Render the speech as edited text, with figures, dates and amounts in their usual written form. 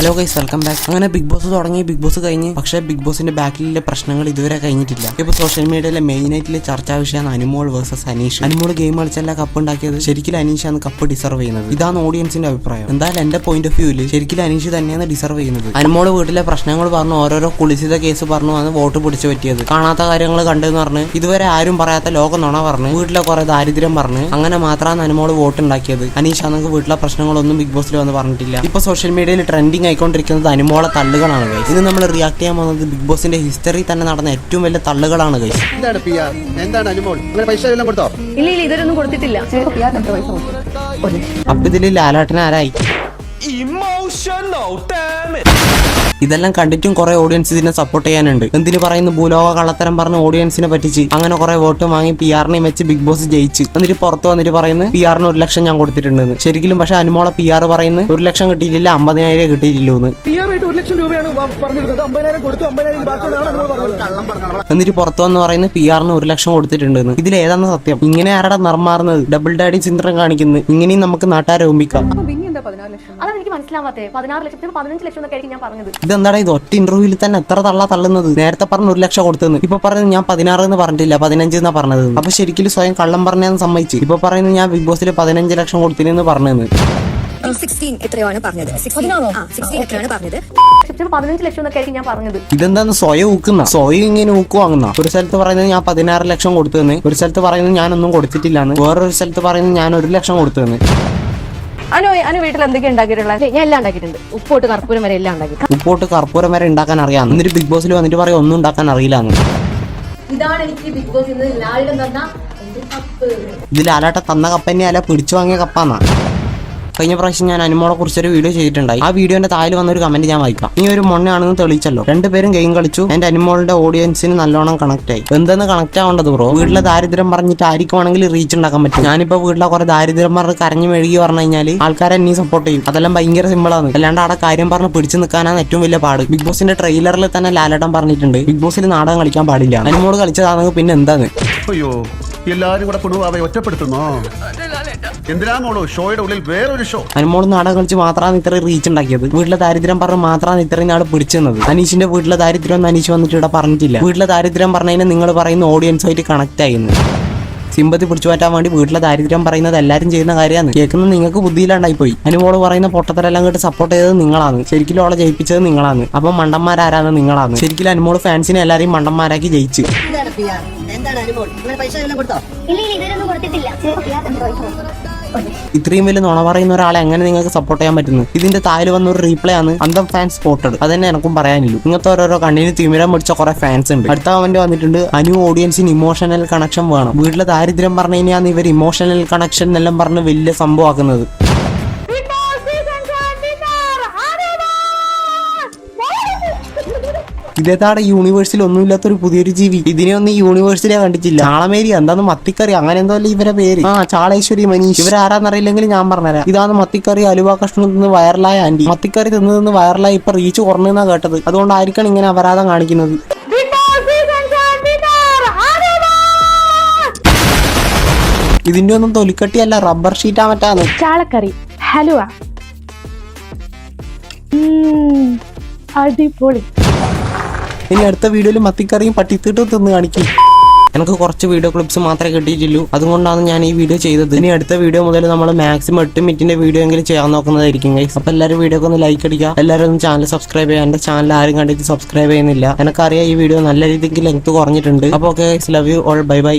Hello guys, welcome back. അങ്ങനെ big boss തുടങ്ങി, big boss കഴിഞ്ഞ്. പക്ഷേ ബിഗ് ബോസിന്റെ ബാക്കിലെ പ്രശ്നങ്ങൾ ഇതുവരെ കഴിഞ്ഞിട്ടില്ല. ഇപ്പൊ സോഷ്യൽ മീഡിയയിലെ മെയിൻ ആയിട്ടുള്ള ചർച്ചാ വിഷയമാണ് അനുമോൾ വേഴ്സസ് അനീഷ്. അനുമോൾ ഗെയിം കളിച്ചല്ല കപ്പ് ഉണ്ടാക്കിയത്. ശരിക്കും അനീഷാണ് കപ്പ് ഡിസർവ് ചെയ്യുന്നത്. ഇതാണ് ഓഡിയൻസിന്റെ അഭിപ്രായം. എന്തായാലും എന്റെ പോയിന്റ് ഓഫ് വ്യൂവിൽ ശരിക്കും അനീഷ് തന്നെയാണ് ഡിസർവ് ചെയ്യുന്നത്. അനുമോൾ വീട്ടിലെ പ്രശ്നങ്ങൾ പറഞ്ഞു, ഓരോരോ കുളിസിത കേസ് പറഞ്ഞു, ആണ് വോട്ട് പിടിച്ചു പറ്റിയത്. കാണാത്ത കാര്യങ്ങൾ കണ്ടെന്ന് പറഞ്ഞ്, ഇതുവരെ ആരും പറയാത്ത ലോകം നുണ പറഞ്ഞ്, വീട്ടിലെ കുറെ ദാരിദ്ര്യം പറഞ്ഞ്, അങ്ങനെ മാത്രമാണ് അനുമോൾ വോട്ട് ഉണ്ടാക്കിയത്. അനീഷാണെങ്കിൽ വീട്ടിലെ പ്രശ്നങ്ങളൊന്നും ബിഗ് ബോസിൽ വന്ന് പറഞ്ഞിട്ടില്ല. ഇപ്പൊ സോഷ്യൽ മീഡിയയിൽ ട്രെൻഡിങ് ആയിക്കൊണ്ടിരിക്കുന്നത് അനുമോളെ തള്ളുകളാണ് ഗൈസ്. ഇത് നമ്മൾ റിയാക്ട് ചെയ്യാൻ പോകുന്നത് ബിഗ് ബോസിന്റെ ഹിസ്റ്ററി തന്നെ നടന്ന ഏറ്റവും വലിയ തള്ളുകളാണ് ഗൈസ്. അപ്പൊ ഇതിൽ ലാലേട്ടൻ ആരായി? ഇതെല്ലാം കണ്ടിട്ടും കുറെ ഓഡിയൻസ് ഇതിനെ സപ്പോർട്ട് ചെയ്യാനുണ്ട്. എന്തിനു പറയുന്നു, ഭൂലോക കള്ളത്തരം പറഞ്ഞ ഓഡിയൻസിനെ പറ്റിച്ച് അങ്ങനെ കുറെ വോട്ട് വാങ്ങി PR-നെയും വെച്ച് ബിഗ് ബോസ് ജയിച്ച്. എന്നിട്ട് പുറത്ത് വന്നിട്ട് പറയുന്നത് PR-ന് 1 ലക്ഷം ഞാൻ കൊടുത്തിട്ടുണ്ടെന്ന്. ശരിക്കും പക്ഷെ അനുമോളെ PR പറയുന്നത് 1 ലക്ഷം കിട്ടിയിട്ടില്ല, 50,000 കിട്ടിയിട്ടില്ലെന്ന്. എന്നിട്ട് പുറത്തു വന്ന് പറയുന്നത് PR-ന് 1 ലക്ഷം കൊടുത്തിട്ടുണ്ടെന്ന്. ഇതിൽ ഏതാണ് സത്യം? ഇങ്ങനെ ആരുടെ നിർമാറുന്നത്? ഡബിൾ ഡാഡി ചിത്രം കാണിക്കുന്നത്. ഇങ്ങനെയും നമുക്ക് നാട്ടുകാരെ ഓമ്പിക്കാം. ഇതെന്താടാ ഇത്? ഒറ്റ ഇന്റർവ്യൂവിൽ തന്നെ എത്ര തള്ളുന്നത്? നേരത്തെ പറഞ്ഞ 1 ലക്ഷം കൊടുത്തെന്ന്, ഇപ്പൊ പറയുന്നത് ഞാൻ 16 എന്ന് പറഞ്ഞിട്ടില്ല, 15 എന്നാ പറഞ്ഞത്. അപ്പൊ ശരിക്കും സ്വയം കള്ളം പറഞ്ഞെന്ന് സമ്മതിച്ച്. ഇപ്പൊ പറയുന്നത് ഞാൻ ബിഗ് ബോസിൽ 15 ലക്ഷം കൊടുത്തില്ലെന്ന് പറഞ്ഞത്. 16 എത്രയാണ് പറഞ്ഞത്? 16 എത്രയാണ് പറഞ്ഞത്? 15 ലക്ഷം എന്നൊക്കെ ഞാൻ പറഞ്ഞത്. ഇതെന്താന്ന് സ്വയം ഊക്കുന്ന? സ്വയം ഇങ്ങനെ ഊക്കുവാങ്ങുന്ന. ഒരു സ്ഥലത്ത് പറയുന്നത് ഞാൻ 16 ലക്ഷം കൊടുത്തെന്ന്, ഒരു സ്ഥലത്ത് പറയുന്നത് ഞാനൊന്നും കൊടുത്തിട്ടില്ലാന്ന്, വേറൊരു സ്ഥലത്ത് പറയുന്നത് ഞാൻ 1 ലക്ഷം കൊടുത്തെന്ന്. അനു വീട്ടിൽ എന്തൊക്കെ ഉണ്ടാക്കിയിട്ടുള്ളത്? ഞാൻ എല്ലാം ഉണ്ടാക്കിയിട്ടുണ്ട്. ഉപ്പോട്ട് കർപ്പൂരം വരെ എല്ലാം ഉണ്ടാക്കി. ഉപ്പോട്ട് കർപ്പൂരം വരെ ഉണ്ടാക്കാൻ അറിയാം. എന്നിട്ട് ബിഗ് ബോസിൽ വന്നിട്ട് പറയും ഒന്നും ഉണ്ടാക്കാൻ അറിയില്ലാന്ന്. ഇതാണ് എനിക്ക് ബിഗ് ബോസ് ഇന്ന് ലാലിടം തന്ന കപ്പ്. ഇത് ലാലാട്ട തന്ന കപ്പന്നെ അല്ല, പിടിച്ചു വാങ്ങിയ കപ്പാന്നാ. കഴിഞ്ഞ പ്രാവശ്യം ഞാൻ അനുമോളെ കുറിച്ചൊരു വീഡിയോ ചെയ്തിട്ടുണ്ടായി. ആ വീഡിയോന്റെ താഴെ വന്നൊരു കമന്റ് ഞാൻ വായിക്കാം. നീ ഒരു മൊണ്ണയാണെന്ന് തെളിയിച്ചല്ലോ. രണ്ടുപേരും ഗെയിം കളിച്ചു, എന്റെ അനുമോളുടെ ഓഡിയൻസിന് നല്ലോണം കണക്ട് ആയി. എന്തെന്ന് കണക്ട് ആവേണ്ടത് ബ്രോ? വീട്ടിലെ ദാരിദ്ര്യം പറഞ്ഞിട്ട് ആയിരിക്കുവാണെങ്കിൽ റീച്ച് ഉണ്ടാക്കാൻ പറ്റും. ഞാനിപ്പോ വീട്ടിലെ കുറെ ദാരിദ്ര്യം പറഞ്ഞ് കരഞ്ഞു മെഴുകി പറഞ്ഞു കഴിഞ്ഞാൽ ആൾക്കാരെ എന്നെ സപ്പോർട്ട് ചെയ്യും. അതെല്ലാം ഭയങ്കര സിമ്പിളാണ്. അല്ലാണ്ട് അവിടെ കാര്യം പറഞ്ഞ് പിടിച്ചു നിൽക്കാനാണ് ഏറ്റവും വലിയ പാട്. ബിഗ് ബോസിന്റെ ട്രെയിലറിൽ തന്നെ ലാലേട്ടൻ പറഞ്ഞിട്ടുണ്ട് ബിഗ് ബോസിൽ നാടകം കളിക്കാൻ പാടില്ല. അനുമോള് കളിച്ചതാണെങ്കിൽ പിന്നെ എന്താണ്? അയ്യോ, എല്ലാരും കൂടെ കുടുംബാവെ ഒറ്റപ്പെടുത്തുന്നോ? എന്തിനാണോ ഷോയുടെ ഉള്ളിൽ വേറൊരു ഷോ? അനുമോള് നാടകം കളിച്ച് മാത്രമാണ് ഇത്ര റീച്ച് ഉണ്ടാക്കിയത്. വീട്ടിലെ ദാരിദ്ര്യം പറഞ്ഞ് മാത്രമാണ് ഇത്രയും നാട് പിടിച്ചത്. അനീഷിന്റെ വീട്ടിലെ ദാരിദ്ര്യം ഒന്നും അനീഷ് വന്നിട്ട് ഇവിടെ പറഞ്ഞിട്ടില്ല. വീട്ടിലെ ദാരിദ്ര്യം പറഞ്ഞതിന് നിങ്ങൾ പറയുന്ന ഓഡിയൻസുമായിട്ട് കണക്ട് ആയിരുന്നു. സിമ്പതി പിടിച്ചു മാറ്റാൻ വേണ്ടി വീട്ടിലെ ദാരിദ്ര്യം പറയുന്നത് എല്ലാവരും ചെയ്യുന്ന കാര്യമാണ്. കേൾക്കുന്നത് നിങ്ങൾക്ക് ബുദ്ധിയില്ലാണ്ടായി പോയി. അനുമോള് പറയുന്ന പൊട്ടത്തരെല്ലാം കേട്ട് സപ്പോർട്ട് ചെയ്തത് നിങ്ങളാണ്. ശരിക്കും അവളെ ജയിപ്പിച്ചത് നിങ്ങളാണ്. അപ്പം മണ്ടന്മാരാരാണ് നിങ്ങളാണ്. ശരിക്കും അനുമോള് ഫാൻസിനെ എല്ലാരെയും മണ്ടന്മാരാക്കി ജയിച്ചു. ഇത്രയും വലിയ നുണ പറയുന്ന ഒരാളെ എങ്ങനെ നിങ്ങൾക്ക് സപ്പോർട്ട് ചെയ്യാൻ പറ്റുന്നു? ഇതിന്റെ താഴെ വന്ന ഒരു റീപ്ലേ ആണ് അന്തം ഫാൻസ് സ്പോട്ടഡ്. അതന്നെ എനിക്കും പറയാനില്ല. ഇങ്ങനത്തെ ഓരോരോ കണ്ണിന് തിമിരം പിടിച്ച കുറെ ഫാൻസ് ഉണ്ട്. അടുത്ത കമന്റ് വന്നിട്ടുണ്ട്, അനു ഓഡിയൻസിന് ഇമോഷണൽ കണക്ഷൻ വേണം. വീട്ടിലെ ദാരിദ്ര്യം പറഞ്ഞു കഴിഞ്ഞാൽ ഇവർ ഇമോഷണൽ കണക്ഷൻ എല്ലാം പറഞ്ഞ് വലിയ സംഭവമാക്കുന്നത്. ഇതേതാടെ യൂണിവേഴ്സിൽ ഒന്നുമില്ലാത്തൊരു പുതിയൊരു ജീവി. ഇതിനെ ഒന്നും ഈ യൂണിവേഴ്സിലെ കണ്ടിട്ടില്ല. ചാളമേരി എന്താന്ന് മത്തിക്കറി അങ്ങനെ എന്തോ അല്ലേ ഇവരെ പേര്. ചാളേശ്വരി മനീഷ്. ഇവരാരാന്നറിയില്ലെങ്കിൽ ഞാൻ പറഞ്ഞുതരാം. ഇതാണ് മത്തിക്കറി അലുവ കഷ്ണം തിന്ന് വൈറലായ ആന്റി. മത്തിക്കറി തിന്ന് വൈറലായി ഇപ്പൊ റീച്ച് കുറഞ്ഞെന്നാ കേട്ടത്. അതുകൊണ്ടായിരിക്കണം ഇങ്ങനെ അപരാധം കാണിക്കുന്നത്. ഇതിന്റെ ഒന്നും തൊലിക്കട്ടിയല്ല, റബ്ബർ ഷീറ്റാ മറ്റാന്ന്. ചാളക്കറി, ഹലുവ, അടിപൊളി. ഇനി അടുത്ത വീഡിയോയിൽ മത്തിക്കറിയും പട്ടിത്തിട്ടും തിന്ന് കാണിക്കും. എനിക്ക് കുറച്ച് വീഡിയോ ക്ലിപ്സ് മാത്രമേ കിട്ടിയിട്ടുള്ളൂ. അതുകൊണ്ടാണ് ഞാൻ ഈ വീഡിയോ ചെയ്തത്. ഇനി അടുത്ത വീഡിയോ മുതൽ നമ്മൾ മാക്സിമം 8 മിനിറ്റിന്റെ വീഡിയോ എങ്കിലും ചെയ്യാൻ നോക്കുന്നതായിരിക്കും ഗൈസ്. അപ്പൊ എല്ലാവരും വീഡിയോ ഒന്ന് ലൈക്ക് അടിക്കുക. എല്ലാവരും ഒന്ന് ചാനൽ സബ്സ്ക്രൈബ് ചെയ്യുക. എന്റെ ചാനൽ ആരും കണ്ടിട്ട് സബ്സ്ക്രൈബ് ചെയ്യുന്നില്ല. എനിക്കറിയാം ഈ വീഡിയോ നല്ല രീതിക്ക് ലെങ്ത് കുറഞ്ഞിട്ടുണ്ട്. അപ്പോൾ okay guys, love you all, bye bye.